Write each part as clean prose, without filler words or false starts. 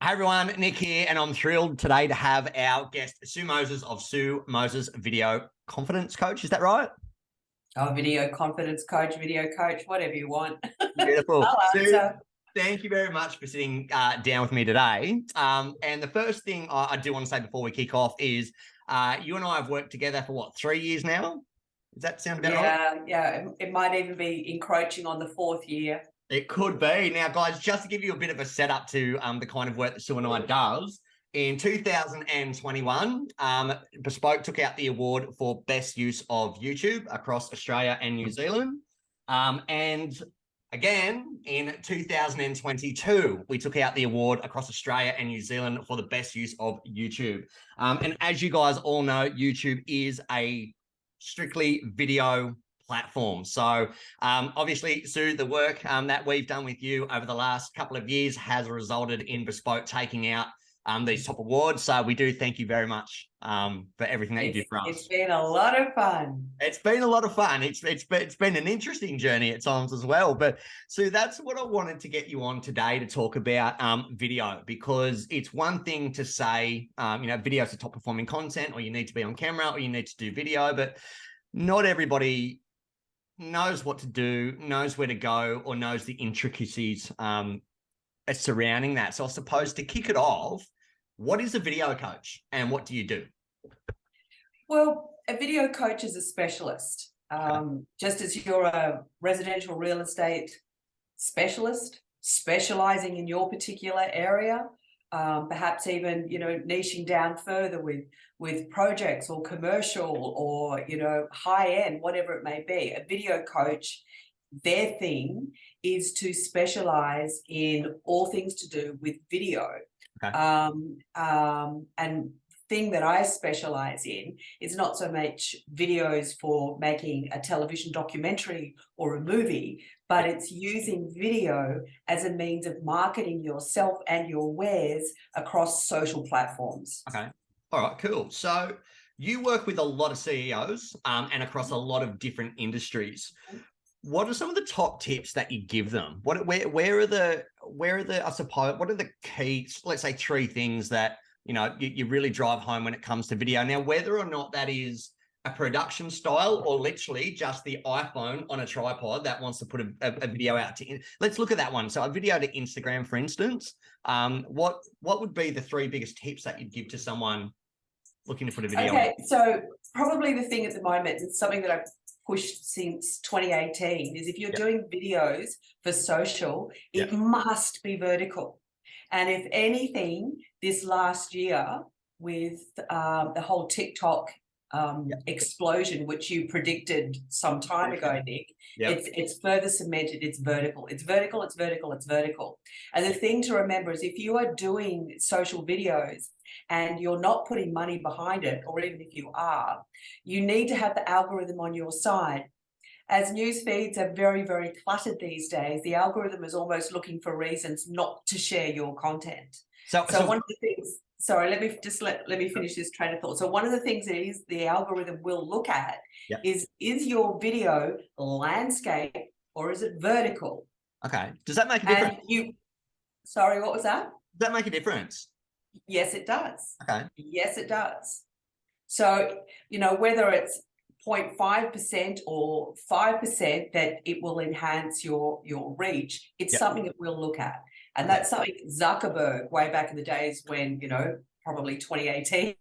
Hi everyone, Nick here, and I'm thrilled today to have our guest, Sue Moses of Sue Moses Video Confidence Coach. Is that right? Oh, video confidence coach, video coach, whatever you want. Beautiful. I'll Sue, answer. thank you very much for sitting down with me today. And the first thing I do want to say before we kick off is you and I have worked together for what, 3 years now? Does that sound about right? Yeah. It might even be encroaching on the fourth year. It could be. Now, guys, just to give you a bit of a setup to the kind of work that Sue and I does, in 2021, Bespoke took out the award for Best Use of YouTube across Australia and New Zealand. And again, in 2022, we took out the award across Australia and New Zealand for the best use of YouTube. And as you guys all know, YouTube is a strictly video platform. So obviously, Sue, the work that we've done with you over the last couple of years has resulted in Bespoke taking out these top awards. So we do thank you very much for everything that you do for us. It's been a lot of fun. It's been a lot of fun. It's been an interesting journey at times as well. But so that's what I wanted to get you on today to talk about video, because it's one thing to say, video is the top performing content, or you need to be on camera, or you need to do video, but not everybody knows what to do, knows where to go, or knows the intricacies surrounding that. So I suppose to kick it off, what is a video coach and what do you do? Well, a video coach is a specialist. Just as you're a residential real estate specialist, specializing in your particular area, perhaps even, niching down further with projects or commercial or, high end, whatever it may be. A video coach, their thing is to specialize in all things to do with video. Okay. And thing that I specialize in is not so much videos for making a television documentary or a movie, but it's using video as a means of marketing yourself and your wares across social platforms. Okay. All right, cool. So you work with a lot of CEOs and across a lot of different industries. What are some of the top tips that you give them? Where are the I suppose, what are the key, let's say, three things that you really drive home when it comes to video? Now, whether or not that is a production style or literally just the iPhone on a tripod that wants to put a video out to, let's look at that one. So a video to Instagram, for instance, what would be the three biggest tips that you'd give to someone looking to put a video Okay, on? so probably the thing at the moment, it's something that I've pushed since 2018, is if you're doing videos for social, it must be vertical. And if anything, this last year with the whole TikTok explosion, which you predicted some time ago, Nick, it's further cemented. It's vertical. It's vertical. It's vertical. It's vertical. And the thing to remember is if you are doing social videos and you're not putting money behind it, or even if you are, you need to have the algorithm on your side. As news feeds are very, very cluttered these days, the algorithm is almost looking for reasons not to share your content. So one of the things, sorry, let me finish this train of thought. So one of the things that is the algorithm will look at is your video landscape or is it vertical? Okay. Does that make a difference? Sorry, what was that? Does that make a difference? Yes, it does. Okay. Yes, it does. So, whether it's 0.5% or 5% that it will enhance your reach, it's something that we'll look at. And that's something Zuckerberg, way back in the days when, probably 2018,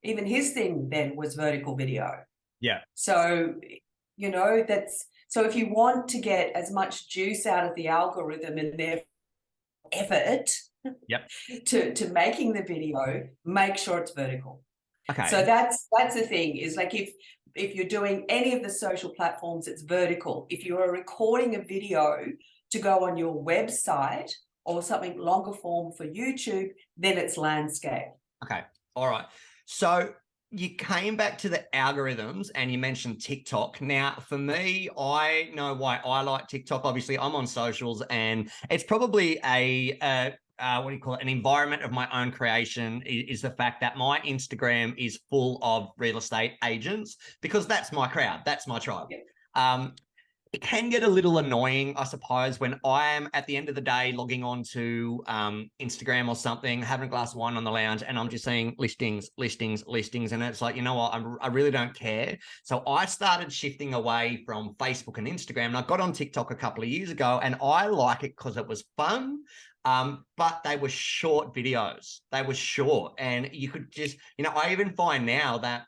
even his thing then was vertical video. Yeah. So, so if you want to get as much juice out of the algorithm and their effort to making the video, make sure it's vertical. Okay. So that's the thing, is like if you're doing any of the social platforms, it's vertical. If you are recording a video to go on your website or something longer form for YouTube, then it's landscape. Okay. All right. So you came back to the algorithms and you mentioned TikTok. Now, for me, I know why I like TikTok. Obviously, I'm on socials and it's probably what do you call it? An environment of my own creation is the fact that my Instagram is full of real estate agents, because that's my crowd. That's my tribe. it can get a little annoying, I suppose, when I am at the end of the day logging on to Instagram or something, having a glass of wine on the lounge, and I'm just seeing listings, and it's like, you know what, I really don't care. So I started shifting away from Facebook and Instagram, and I got on TikTok a couple of years ago, and I like it because it was fun. But they were short videos. They were short, and you could just, you know, I even find now that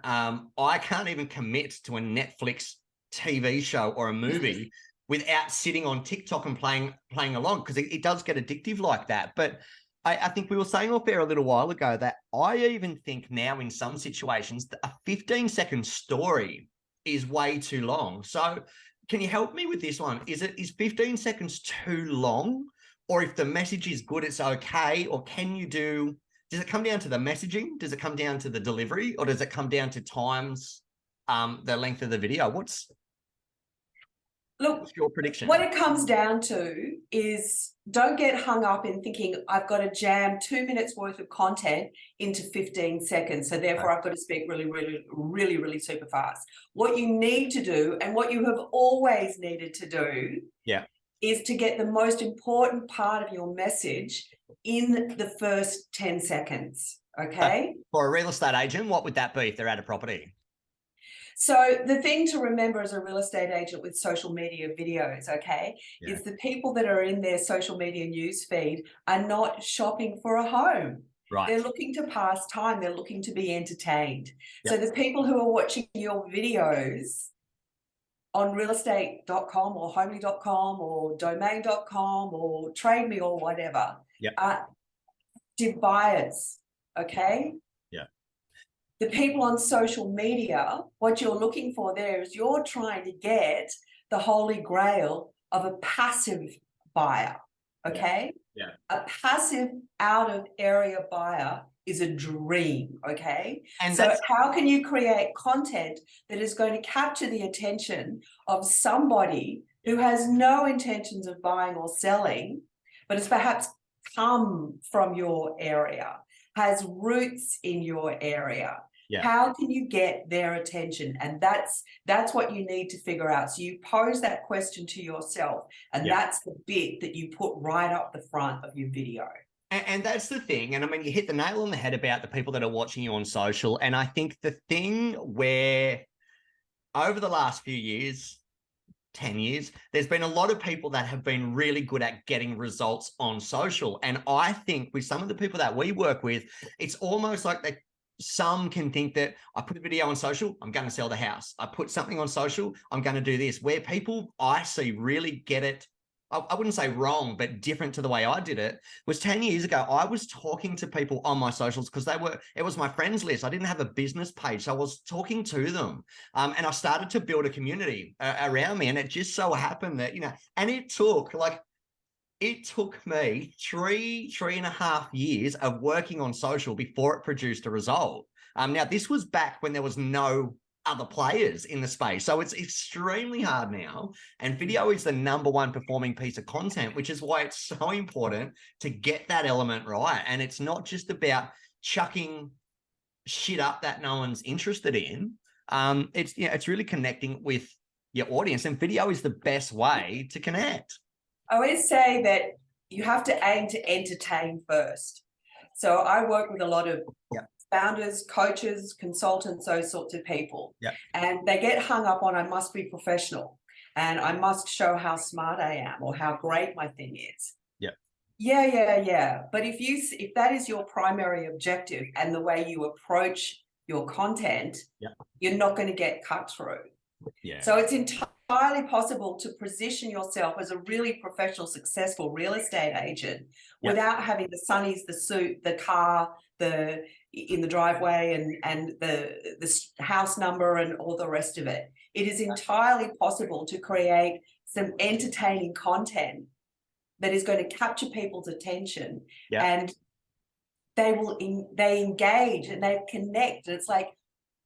I can't even commit to a Netflix TV show or a movie without sitting on TikTok and playing along, because it does get addictive like that. But I think we were saying off air a little while ago that I even think now in some situations that a 15-second story is way too long. So can you help me with this one? Is 15 seconds too long? Or if the message is good, it's okay? Or does it come down to the messaging? Does it come down to the delivery? Or does it come down to times, the length of the video? What's your prediction? What it comes down to is, don't get hung up in thinking I've got to jam 2 minutes worth of content into 15 seconds. So therefore I've got to speak really super fast. What you need to do, and what you have always needed to do, is to get the most important part of your message in the first 10 seconds. Okay. For a real estate agent, what would that be if they're at a property? So the thing to remember as a real estate agent with social media videos, okay, is the people that are in their social media news feed are not shopping for a home. Right. They're looking to pass time. They're looking to be entertained. So the people who are watching your videos on realestate.com or homely.com or domain.com or trade me or whatever are active buyers, okay? The people on social media, what you're looking for there is you're trying to get the holy grail of a passive buyer, okay? A passive out of area buyer is a dream, okay? And so how can you create content that is going to capture the attention of somebody who has no intentions of buying or selling, but has perhaps come from your area, has roots in your area? How can you get their attention? And that's what you need to figure out. So you pose that question to yourself, and that's the bit that you put right up the front of your video. And that's the thing. And I mean, you hit the nail on the head about the people that are watching you on social. And I think the thing where over the last few years, 10 years, there's been a lot of people that have been really good at getting results on social. And I think with some of the people that we work with, it's almost like some can think that I put a video on social, I'm going to sell the house. I put something on social, I'm going to do this. Where people I see really get it, I wouldn't say wrong, but different to the way I did it, was 10 years ago. I was talking to people on my socials because it was my friends list. I didn't have a business page. So I was talking to them. And I started to build a community around me. And it just so happened that, you know, and it took me 3.5 years of working on social before it produced a result. Now, this was back when there was no other players in the space. So it's extremely hard now. And video is the #1 performing piece of content, which is why it's so important to get that element right. And it's not just about chucking shit up that no one's interested in. It's really connecting with your audience. And video is the best way to connect. I always say that you have to aim to entertain first. So I work with a lot of founders, coaches, consultants, those sorts of people. And they get hung up on, I must be professional and I must show how smart I am or how great my thing is. But if that is your primary objective and the way you approach your content, you're not going to get cut through. So it's entirely possible to position yourself as a really professional, successful real estate agent without having the sunnies, the suit, the car, in the driveway and the house number and all the rest of it. It is entirely possible to create some entertaining content that is going to capture people's attention and they engage and they connect. And it's like,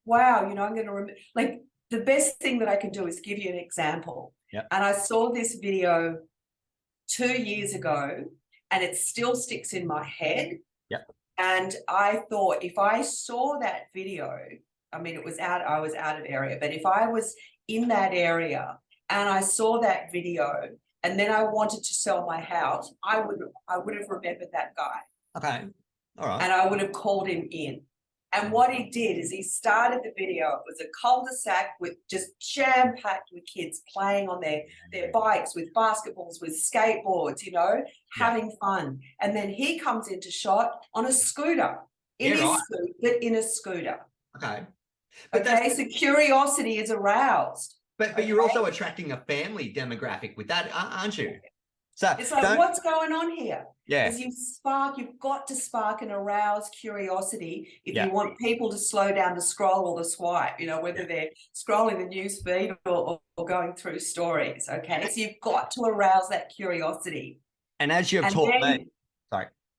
wow, you know, I'm going to the best thing that I can do is give you an example. And I saw this video 2 years ago and it still sticks in my head. And I thought, if I saw that video, I mean, I was out of area, but if I was in that area and I saw that video, and then I wanted to sell my house, I would have remembered that guy. Okay. All right. And I would have called him in. And what he did is he started the video. It was a cul-de-sac with just jam-packed with kids playing on their bikes, with basketballs, with skateboards, you know, having fun. And then he comes into shot on a scooter, but in a scooter. Okay. Okay, so curiosity is aroused. But you're also attracting a family demographic with that, aren't you? So it's like, what's going on here? Yeah. Is you've got to spark and arouse curiosity if you want people to slow down the scroll or the swipe, you know, whether they're scrolling the news feed or going through stories. Okay. So you've got to arouse that curiosity. And as you've taught me,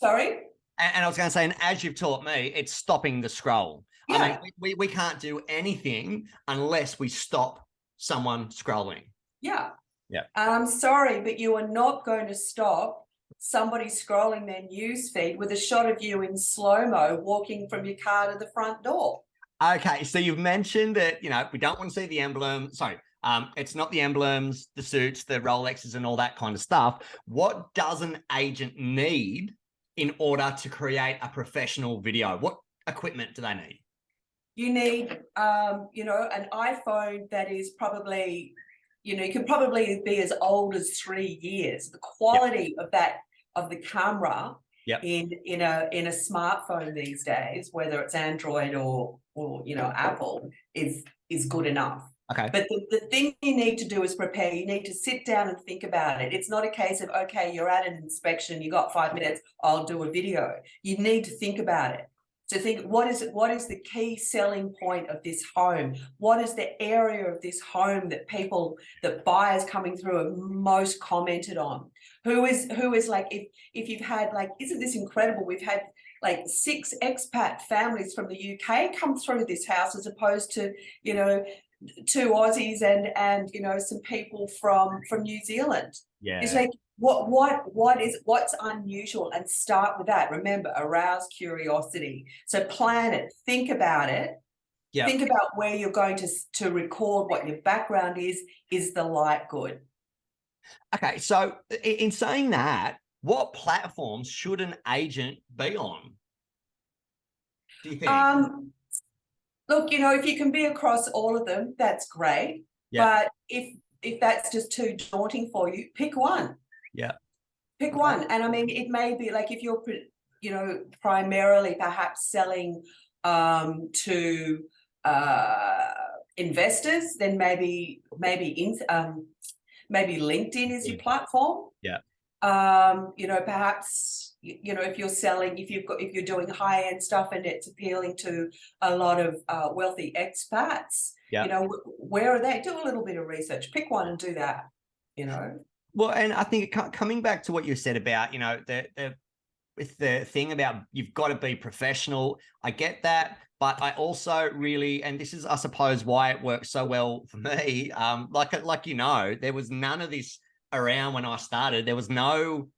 Sorry? And I was going to say, and as you've taught me, it's stopping the scroll. Yeah. I mean, we can't do anything unless we stop someone scrolling. Yeah. Yeah. And I'm sorry, but you are not going to stop somebody scrolling their news feed with a shot of you in slow-mo walking from your car to the front door. Okay, so you've mentioned that, you know, we don't want to see the emblem. Sorry, it's not the emblems, the suits, the Rolexes and all that kind of stuff. What does an agent need in order to create a professional video? What equipment do they need? You need, you know, an iPhone that is probably, you know, you can probably be as old as 3 years. The quality of the camera in a smartphone these days, whether it's Android or you know, Apple, is good enough. Okay. But the thing you need to do is prepare. You need to sit down and think about it. It's not a case of, okay, you're at an inspection, you got 5 minutes, I'll do a video. You need to think about it. So think, what is the key selling point of this home? What is the area of this home that buyers coming through have most commented on? Who is like, if you've had, like, isn't this incredible? We've had like 6 expat families from the UK come through this house, as opposed to, you know, 2 Aussies and you know, some people from New Zealand. Yeah. It's like, what's unusual, and start with that. Remember, arouse curiosity. So plan it, think about it. Yeah. Think about where you're going to record, what your background is. Is the light good? Okay, so in saying that, what platforms should an agent be on, do you think? Look, you know, if you can be across all of them, that's great. But if that's just too daunting for you, pick one. Yeah. Pick one. And I mean, it may be like, if you're, you know, primarily perhaps selling to investors, then maybe LinkedIn is your platform. Yeah. You know, perhaps, you know, if you're doing high-end stuff and it's appealing to a lot of wealthy expats, you know, where are they? Do a little bit of research, pick one and do that, you know. Well, and I think coming back to what you said about, you know, with the thing about you've got to be professional, I get that. But I also really, and this is, I suppose, why it works so well for me. Like you know, there was none of this around when I started. There was no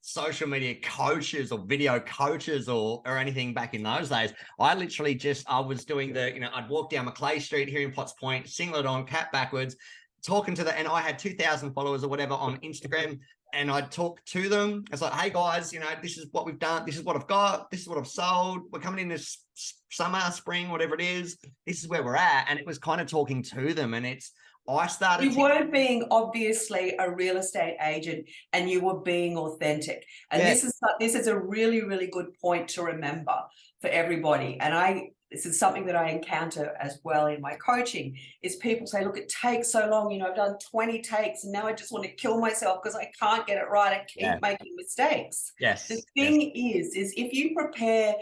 social media coaches or video coaches or anything back in those days. I literally I was doing you know, I'd walk down Macleay Street here in Potts Point, singlet on, cap backwards, talking to and I had 2,000 followers or whatever on Instagram. And I'd talk to them. It's like, hey guys, you know, this is what we've done. This is what I've got. This is what I've sold. We're coming in this summer, spring, whatever it is. This is where we're at. And it was kind of talking to them. And I started. You weren't being obviously a real estate agent, and you were being authentic. And this is a really, really good point to remember for everybody. And this is something that I encounter as well in my coaching, is people say, look, it takes so long, you know, I've done 20 takes and now I just want to kill myself because I can't get it right. I keep making mistakes. Yes. The thing is if you prepare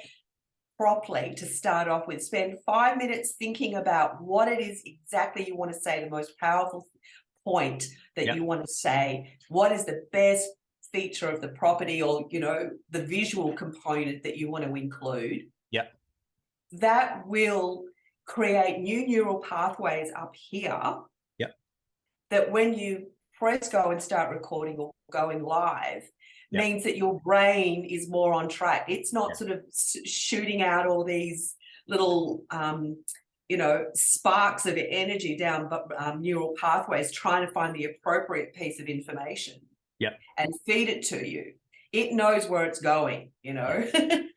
properly to start off with, spend 5 minutes thinking about what it is exactly you want to say, the most powerful point that you want to say, what is the best feature of the property, or, you know, the visual component that you want to include. Yep. That will create new neural pathways up here. Yep. That when you press go and start recording or going live, means that your brain is more on track. It's not sort of shooting out all these little sparks of energy down neural pathways trying to find the appropriate piece of information and feed it to you. It knows where it's going, the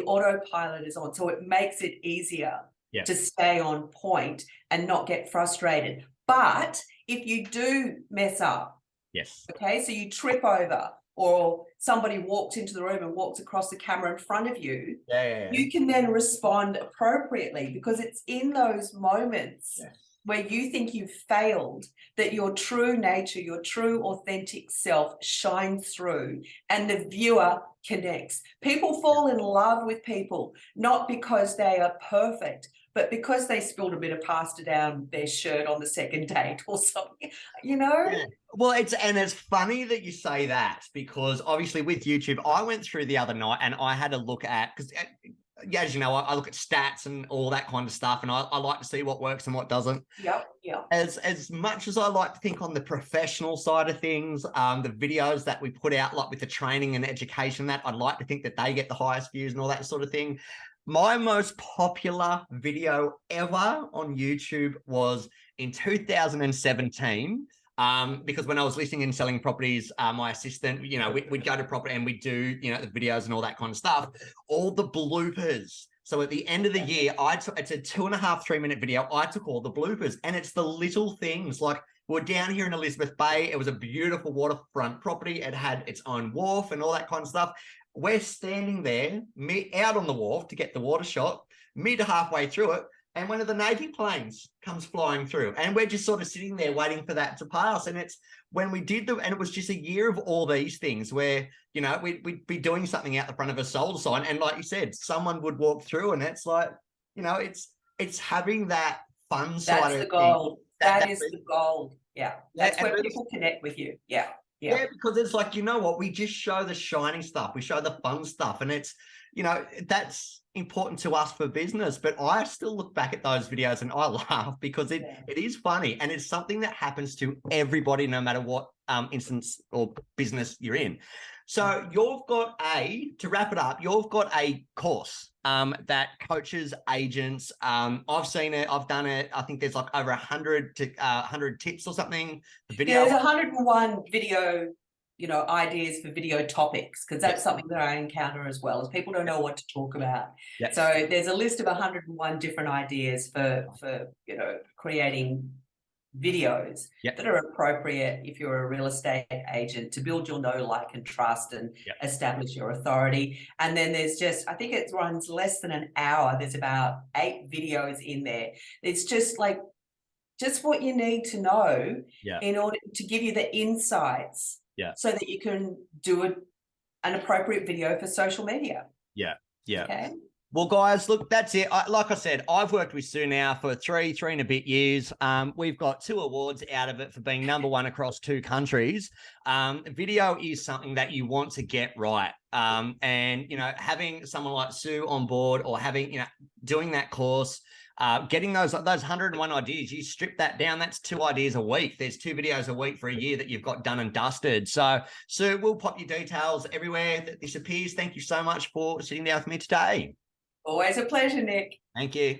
autopilot is on. So it makes it easier to stay on point and not get frustrated. But if you do mess up, okay, so you trip over or somebody walks into the room and walks across the camera in front of you, you can then respond appropriately, because it's in those moments where you think you've failed that your true nature, your true authentic self shines through and the viewer connects. People fall in love with people, not because they are perfect, but because they spilled a bit of pasta down their shirt on the second date or something, Well, it's funny that you say that, because obviously with YouTube, I went through the other night and I had a look at, because as you know, I look at stats and all that kind of stuff, and I like to see what works and what doesn't. As much as I like to think on the professional side of things, the videos that we put out, like with the training and education, that I'd like to think that they get the highest views and all that sort of thing. My most popular video ever on YouTube was in 2017. Because when I was listing and selling properties, my assistant, we'd go to property and we'd do, the videos and all that kind of stuff, all the bloopers. So at the end of the year, it's a 2.5, 3 minute video. I took all the bloopers, and it's the little things, like we're down here in Elizabeth Bay. It was a beautiful waterfront property. It had its own wharf and all that kind of stuff. We're standing there out on the wharf to get the water shot, mid halfway through it, and one of the Navy planes comes flying through, and we're just sort of sitting there waiting for that to pass. And it's when we did and it was just a year of all these things where, we'd be doing something out the front of a sold sign. And like you said, someone would walk through, and it's like, it's having that fun side. That's the goal. That is the goal. Yeah. That's where people connect with you. Yeah. Because it's like, we just show the shiny stuff. We show the fun stuff. And it's, that's important to us for business. But I still look back at those videos and I laugh, because it is funny, and it's something that happens to everybody, no matter what instance or business you're in. So you've got to wrap it up, you've got a course that coaches agents. I've seen it, I've done it. I think there's like over 100 tips or something. There's 101 video, ideas for video topics, because that's something that I encounter as well, is people don't know what to talk about. So there's a list of 101 different ideas for creating videos that are appropriate if you're a real estate agent, to build your know, like, and trust, and establish your authority. And then there's I think it runs less than an hour. There's about 8 videos in there. It's just what you need to know in order to give you the insights so that you can do an appropriate video for social media. Okay. Well, guys, look, that's it. Like I said, I've worked with Sue now for three and a bit years. We've got 2 awards out of it for being #1 across 2 countries. Video is something that you want to get right. And, having someone like Sue on board, or having, doing that course, getting those 101 ideas, you strip that down, that's 2 ideas a week. There's 2 videos a week for a year that you've got done and dusted. So, Sue, we'll pop your details everywhere that this appears. Thank you so much for sitting down with me today. Always a pleasure, Nick. Thank you.